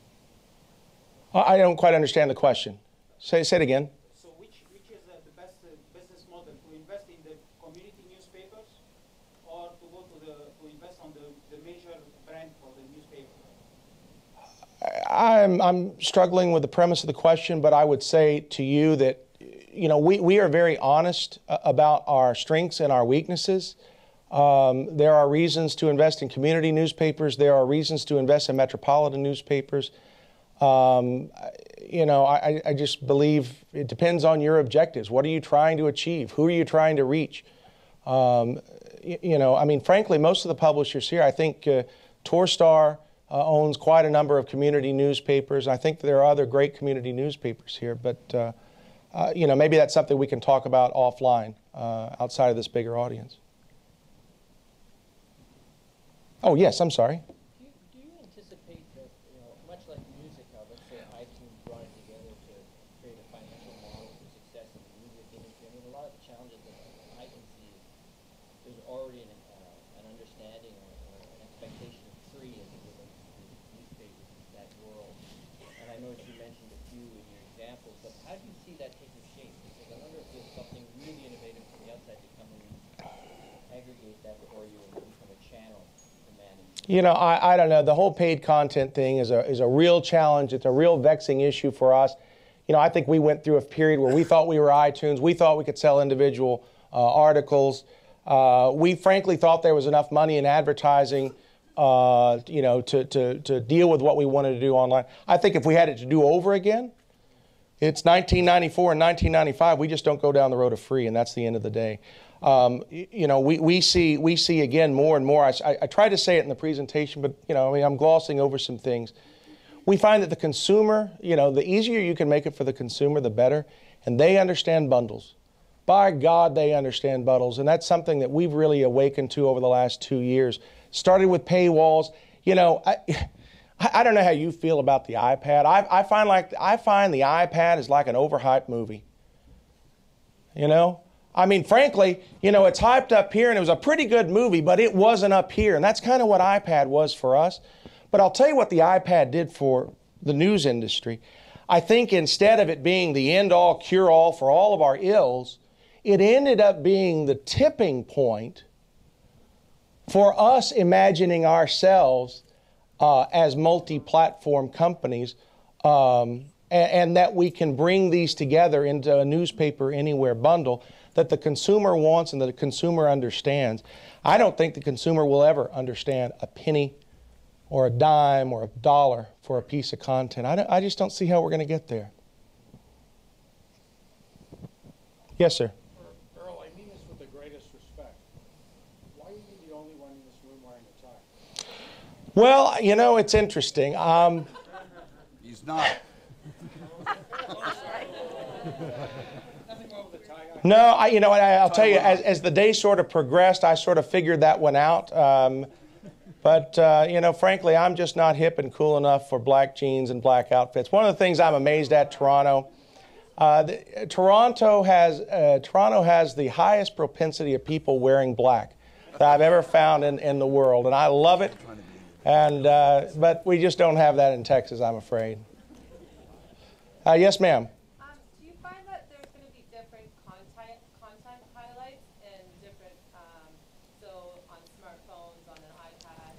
[SPEAKER 1] I don't quite understand the question. Say it again.
[SPEAKER 7] So which is the best business model, to invest in the community newspapers or to go to invest on the major brand for the newspaper?
[SPEAKER 1] I'm struggling with the premise of the question, but I would say to you that we are very honest about our strengths and our weaknesses. There are reasons to invest in community newspapers. There are reasons to invest in metropolitan newspapers. I just believe it depends on your objectives. What are you trying to achieve? Who are you trying to reach? Frankly, most of the publishers here, I think Torstar owns quite a number of community newspapers. I think there are other great community newspapers here, but maybe that's something we can talk about offline outside of this bigger audience. Oh, yes, I'm sorry.
[SPEAKER 8] Do you anticipate that, much like music, how let's say iTunes brought it together to create a financial model for success in the music industry? I mean, a lot of the challenges that I can see is there's already an understanding or an expectation of free as it relates to newspapers in that world. And I know you mentioned a few in your examples, but how do you see that taking shape? Because I wonder if there's something really innovative from the outside to come and aggregate that for you and become a channel.
[SPEAKER 1] I don't know. The whole paid content thing is a real challenge. It's a real vexing issue for us. I think we went through a period where we thought we were iTunes. We thought we could sell individual articles. We frankly thought there was enough money in advertising, to deal with what we wanted to do online. I think if we had it to do over again, it's 1994 and 1995. We just don't go down the road of free, and that's the end of the day. We see again more and more. I tried to say it in the presentation, but I'm glossing over some things. We find that the consumer, the easier you can make it for the consumer, the better, and they understand bundles. By God, they understand bundles, and that's something that we've really awakened to over the last 2 years. Started with paywalls. I don't know how you feel about the iPad. I find the iPad is like an overhyped movie. I mean, frankly, you know, it's hyped up here, and it was a pretty good movie, but it wasn't up here. And that's kind of what iPad was for us. But I'll tell you what the iPad did for the news industry. I think instead of it being the end-all, cure-all for all of our ills, it ended up being the tipping point for us imagining ourselves as multi-platform companies, and that we can bring these together into a newspaper anywhere bundle that the consumer wants and that the consumer understands. I don't think the consumer will ever understand a penny or a dime or a dollar for a piece of content. I just don't see how we're going to get there. Yes, sir.
[SPEAKER 2] Earl, I mean this with the greatest respect. Why are you the only one in this room wearing a tie?
[SPEAKER 1] Well, you know, it's interesting.
[SPEAKER 9] He's not.
[SPEAKER 2] Nothing wrong with the tie.
[SPEAKER 1] No, I'll tell you, as the day sort of progressed, I sort of figured that one out. But frankly, I'm just not hip and cool enough for black jeans and black outfits. One of the things I'm amazed at Toronto, Toronto has the highest propensity of people wearing black that I've ever found in the world, and I love it. And but we just don't have that in Texas, I'm afraid. Yes, ma'am.
[SPEAKER 10] Do you find that there's going to be different content highlights and different, so on smartphones, on an iPad,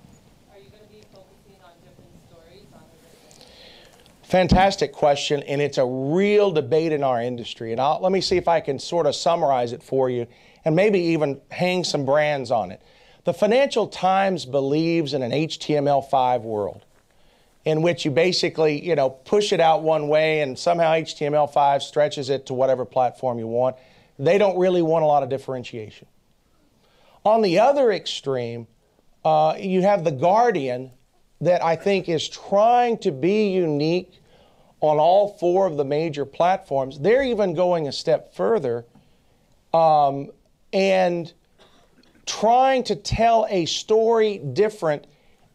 [SPEAKER 10] are you going to be focusing on different stories on the different?
[SPEAKER 1] Fantastic question, and it's a real debate in our industry. And let me see if I can sort of summarize it for you and maybe even hang some brands on it. The Financial Times believes in an HTML5 world, in which you basically, push it out one way and somehow HTML5 stretches it to whatever platform you want. They don't really want a lot of differentiation. On the other extreme, you have The Guardian that I think is trying to be unique on all four of the major platforms. They're even going a step further and trying to tell a story different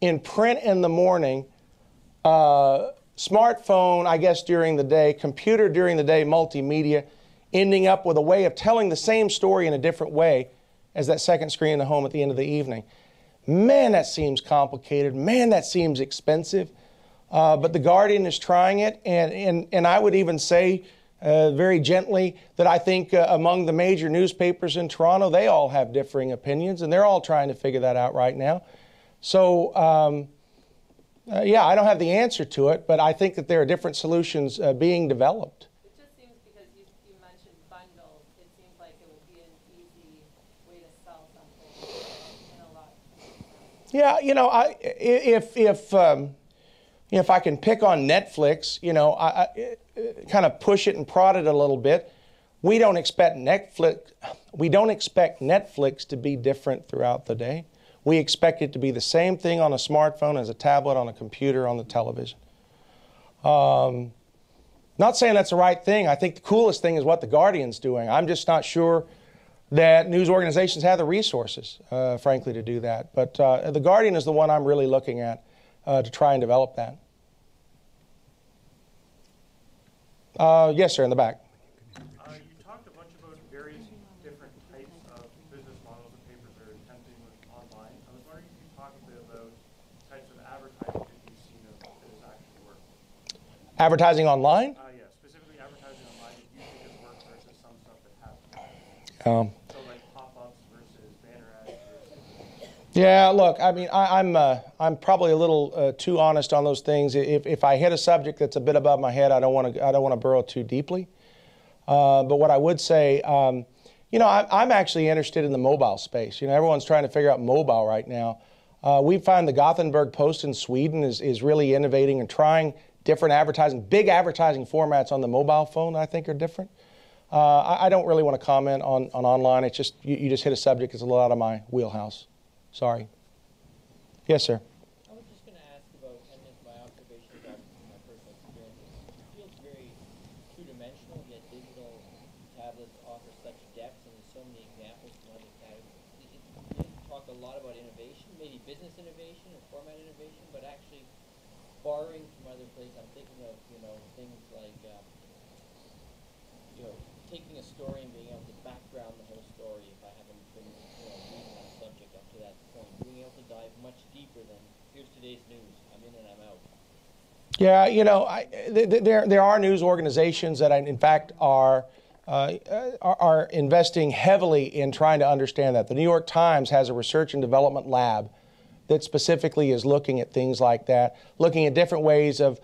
[SPEAKER 1] in print in the morning, smartphone, I guess, during the day, computer during the day, multimedia, ending up with a way of telling the same story in a different way as that second screen in the home at the end of the evening. Man, that seems complicated. Man, that seems expensive. But The Guardian is trying it, and I would even say very gently that I think among the major newspapers in Toronto, they all have differing opinions, and they're all trying to figure that out right now. So, yeah, I don't have the answer to it, but I think that there are different solutions being developed.
[SPEAKER 10] It just seems, because you mentioned bundles, it seems like it would be an easy way to sell something in a lot.
[SPEAKER 1] Yeah, if I can pick on Netflix, I kind of push it and prod it a little bit. We don't expect Netflix to be different throughout the day. We expect it to be the same thing on a smartphone as a tablet, on a computer, on the television. Not saying that's the right thing. I think the coolest thing is what The Guardian's doing. I'm just not sure that news organizations have the resources, frankly, to do that. But The Guardian is the one I'm really looking at to try and develop that. Yes, sir, in the back.
[SPEAKER 11] You talked a bunch about various different types of business models that papers are attempting with online. I was wondering if you could talk a bit about types of advertising that you've seen that has actually worked.
[SPEAKER 1] Advertising online?
[SPEAKER 11] Yeah, specifically advertising online that you think has worked versus some stuff that hasn't. So like pop-ups versus banner ads versus...
[SPEAKER 1] Yeah, look, I mean, I'm probably a little too honest on those things. If I hit a subject that's a bit above my head, I don't want to burrow too deeply. But what I would say, I'm actually interested in the mobile space. Everyone's trying to figure out mobile right now. We find the Gothenburg Post in Sweden is really innovating and trying different advertising, big advertising formats on the mobile phone. I think are different. I don't really want to comment on online. It's just you just hit a subject that's a little out of my wheelhouse. Sorry. Yes, sir.
[SPEAKER 8] I was just going to ask about, and it's my observation about my personal experience, it feels very two-dimensional, yet digital tablets offer such depth, and there's so many examples from other categories. You talk a lot about innovation, maybe business innovation or format innovation, but actually borrowing from other places. I'm thinking of, things like, taking a story and being able to background the
[SPEAKER 1] Yeah, you know, there are news organizations that, in fact, are investing heavily in trying to understand that. The New York Times has a research and development lab that specifically is looking at things like that, looking at different ways of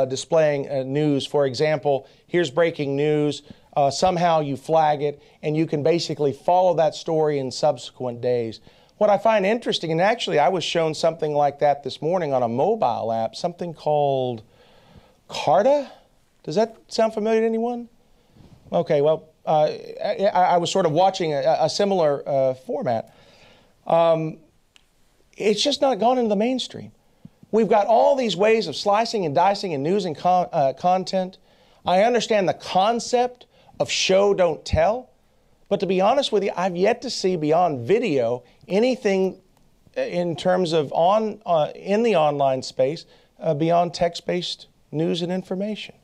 [SPEAKER 1] displaying news. For example, here's breaking news. Somehow you flag it, and you can basically follow that story in subsequent days. What I find interesting, and actually I was shown something like that this morning on a mobile app, something called Carta. Does that sound familiar to anyone? Okay, well, I was sort of watching a similar format. It's just not gone into the mainstream. We've got all these ways of slicing and dicing and news and content. I understand the concept of show, don't tell. But to be honest with you, I've yet to see beyond video anything in terms of in the online space beyond text-based news and information.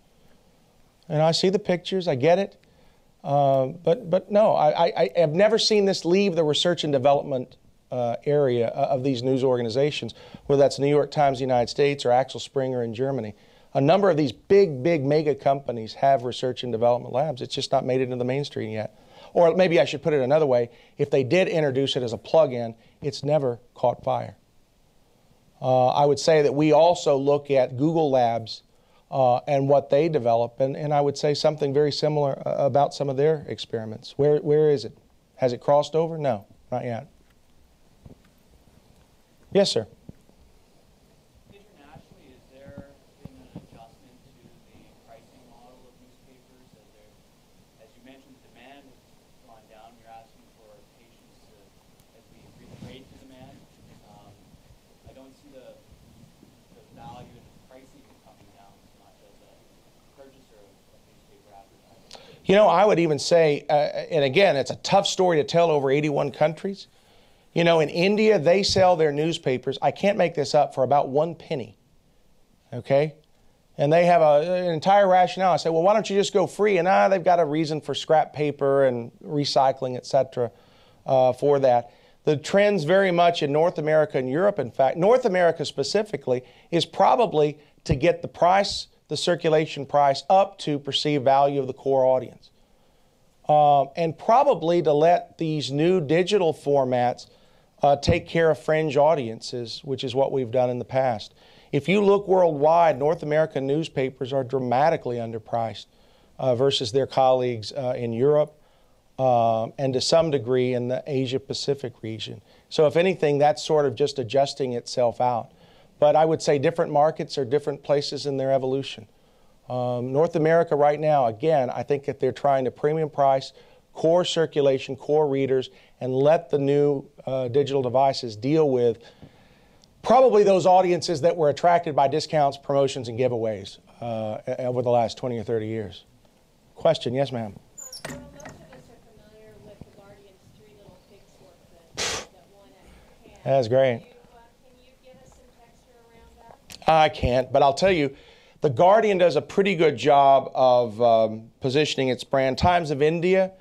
[SPEAKER 1] And I see the pictures, I get it, but no, I have never seen this leave the research and development area of these news organizations, whether that's New York Times, United States, or Axel Springer in Germany. A number of these big mega companies have research and development labs. It's just not made it into the mainstream yet. Or maybe I should put it another way. If they did introduce it as a plug-in, it's never caught fire. I would say that we also look at Google Labs and what they develop, and I would say something very similar about some of their experiments. Where is it? Has it crossed over? No, not yet. Yes, sir.
[SPEAKER 12] Internationally, is there been an adjustment to the pricing model of newspapers? As you mentioned, demand has gone down. You're asking for patience as we retrade to demand. I don't see the value in pricing coming down as much as a purchaser of newspaper advertising.
[SPEAKER 1] You know, I would even say, and again, it's a tough story to tell over 81 countries. You know, in India, they sell their newspapers, I can't make this up, for about 1 penny, okay? And they have an entire rationale. I say, well, why don't you just go free? And they've got a reason for scrap paper and recycling, et cetera, for that. The trends very much in North America and Europe, in fact, North America specifically, is probably to get the price, the circulation price, up to perceived value of the core audience. And probably to let these new digital formats take care of fringe audiences, which is what we've done in the past. If you look worldwide, North American newspapers are dramatically underpriced versus their colleagues in Europe and to some degree in the Asia-Pacific region. So if anything, that's sort of just adjusting itself out. But I would say different markets are different places in their evolution. North America right now, again, I think that they're trying to premium price, core circulation, core readers, and let the new digital devices deal with probably those audiences that were attracted by discounts, promotions, and giveaways over the last 20 or 30 years. Question, yes, ma'am.
[SPEAKER 10] Well, most of us are familiar with the Guardian's 3 little pigs work that won at Cannes.
[SPEAKER 1] That's great.
[SPEAKER 10] Can you give us some texture around that?
[SPEAKER 1] I can't, but I'll tell you, the Guardian does a pretty good job of positioning its brand. Times of India,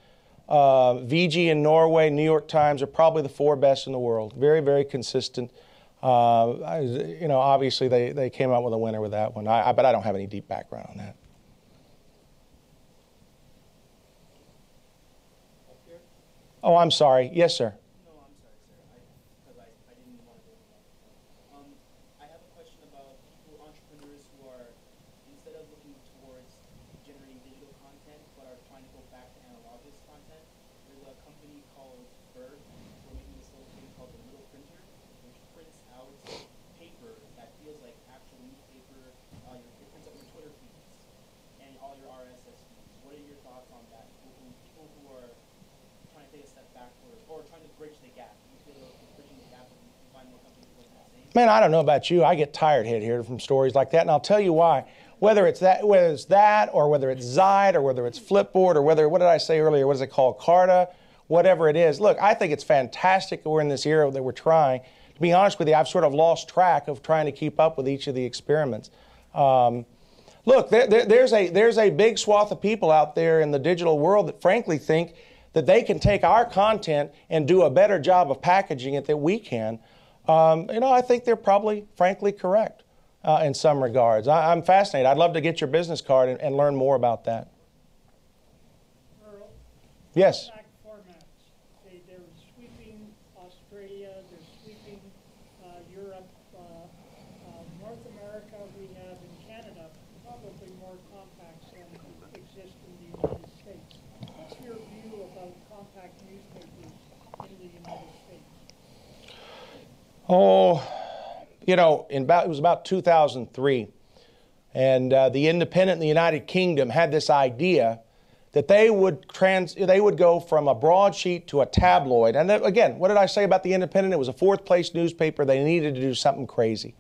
[SPEAKER 1] VG in Norway, New York Times are probably the 4 best in the world. Very, very consistent. You know, obviously they came out with a winner with that one, but I don't have any deep background on that. Oh, I'm sorry. Yes, sir.
[SPEAKER 3] No, I'm sorry, sir. Because I didn't want to go over that. I have a question about people, entrepreneurs who are, instead of looking towards generating digital content, but are trying to go back to analogous content. There's a company called Bird, who are making this little thing called the Little Printer, which prints out paper that feels like actual newspaper. It prints out your Twitter feeds and all your RSS feeds. What are your thoughts on that? People who are trying to take a step backward or trying to bridge the gap. Do you feel like bridging the gap and you find more companies doing that same?
[SPEAKER 1] Man, I don't know about you. I get tired hearing from stories like that, and I'll tell you why. Whether it's that, or whether it's Zide, or whether it's Flipboard, or whether, what did I say earlier, what is it called, Carta, whatever it is. Look, I think it's fantastic that we're in this era that we're trying. To be honest with you, I've sort of lost track of trying to keep up with each of the experiments. Look, there's a big swath of people out there in the digital world that frankly think that they can take our content and do a better job of packaging it than we can. You know, I think they're probably, frankly, correct. in some regards. I'm fascinated. I'd love to get your business card and learn more about that.
[SPEAKER 2] Earl?
[SPEAKER 1] Yes.
[SPEAKER 2] Compact formats. They're sweeping Australia, they're sweeping Europe, North America. We have in Canada probably more compacts than exist in the United States. What's your view about compact newspapers in the United States?
[SPEAKER 1] Oh, you know, it was about 2003, and the Independent in the United Kingdom had this idea that they would go from a broadsheet to a tabloid. And again, what did I say about the Independent? It was a fourth-place newspaper. They needed to do something crazy.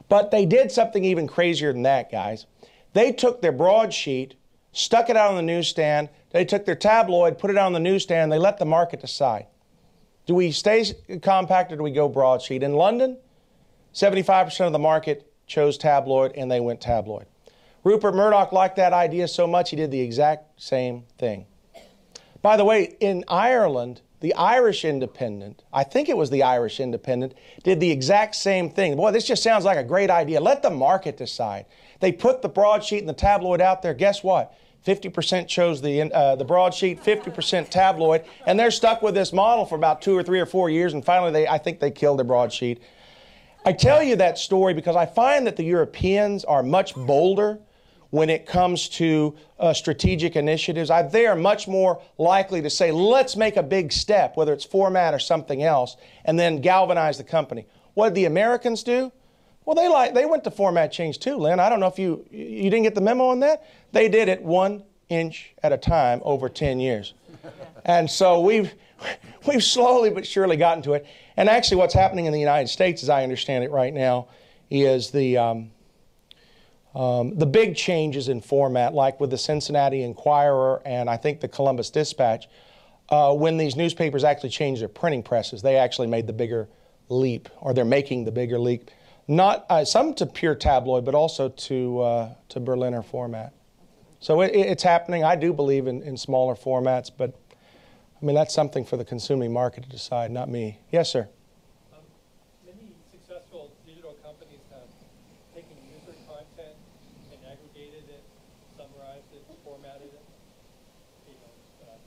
[SPEAKER 1] But they did something even crazier than that, guys. They took their broadsheet, stuck it out on the newsstand. They took their tabloid, put it on the newsstand. They let the market decide. Do we stay compact or do we go broadsheet? In London, 75% of the market chose tabloid, and they went tabloid. Rupert Murdoch liked that idea so much, he did the exact same thing. By the way, in Ireland, the Irish Independent, I think it was the Irish Independent, did the exact same thing. Boy, this just sounds like a great idea. Let the market decide. They put the broadsheet and the tabloid out there. Guess what? 50% chose the broadsheet, 50% tabloid, and they're stuck with this model for about 2 or 3 or 4 years, and finally I think they killed the broadsheet. I tell you that story because I find that the Europeans are much bolder when it comes to strategic initiatives. They are much more likely to say, let's make a big step, whether it's format or something else, and then galvanize the company. What did the Americans do? Well, they went to format change too, Lynn. I don't know if you didn't get the memo on that. They did it 1 inch at a time over 10 years. And so we've slowly but surely gotten to it. And actually what's happening in the United States, as I understand it right now, is the big changes in format, like with the Cincinnati Enquirer and I think the Columbus Dispatch, when these newspapers actually changed their printing presses, they actually made the bigger leap, or they're making the bigger leap. Not some to pure tabloid, but also to Berliner format. So it's happening. I do believe in smaller formats, but I mean that's something for the consuming market to decide, not me. Yes, sir.
[SPEAKER 13] Many successful digital companies have taken user content and aggregated it, summarized it, formatted it.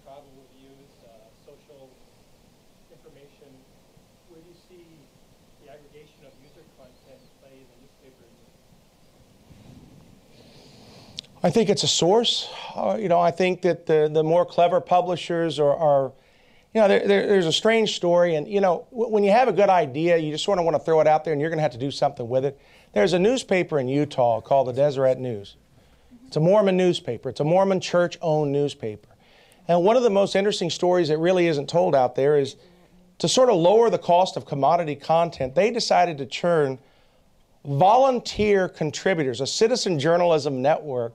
[SPEAKER 13] Travel reviews, social information. Where do you see the aggregation of user content play in the newspaper industry?
[SPEAKER 1] I think it's a source. I think that the more clever publishers are there's a strange story, and when you have a good idea, you just sort of want to throw it out there, and you're going to have to do something with it. There's a newspaper in Utah called the Deseret News. It's a Mormon newspaper. It's a Mormon church-owned newspaper. And one of the most interesting stories that really isn't told out there is to sort of lower the cost of commodity content, they decided to churn volunteer contributors, a citizen journalism network,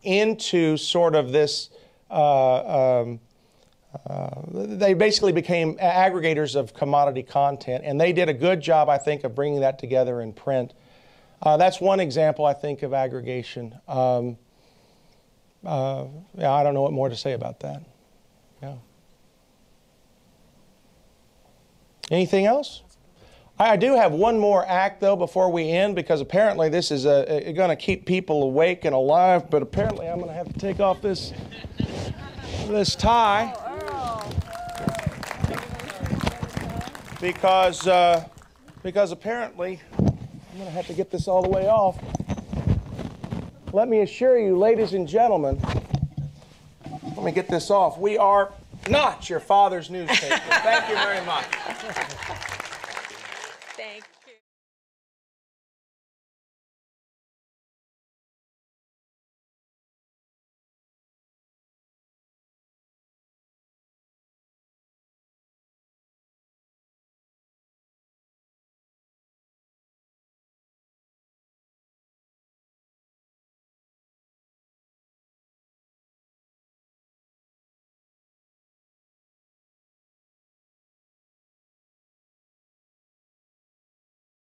[SPEAKER 1] into sort of this, they basically became aggregators of commodity content, and they did a good job, I think, of bringing that together in print. That's one example, I think, of aggregation. Yeah, I don't know what more to say about that. Yeah. Anything else? I do have one more act, though, before we end, because apparently this is going to keep people awake and alive, but apparently I'm going to have to take off this tie. Because apparently I'm going to have to get this all the way off. Let me assure you, ladies and gentlemen, let me get this off. We are not your father's newspaper. Thank you very much.
[SPEAKER 10] Thank you.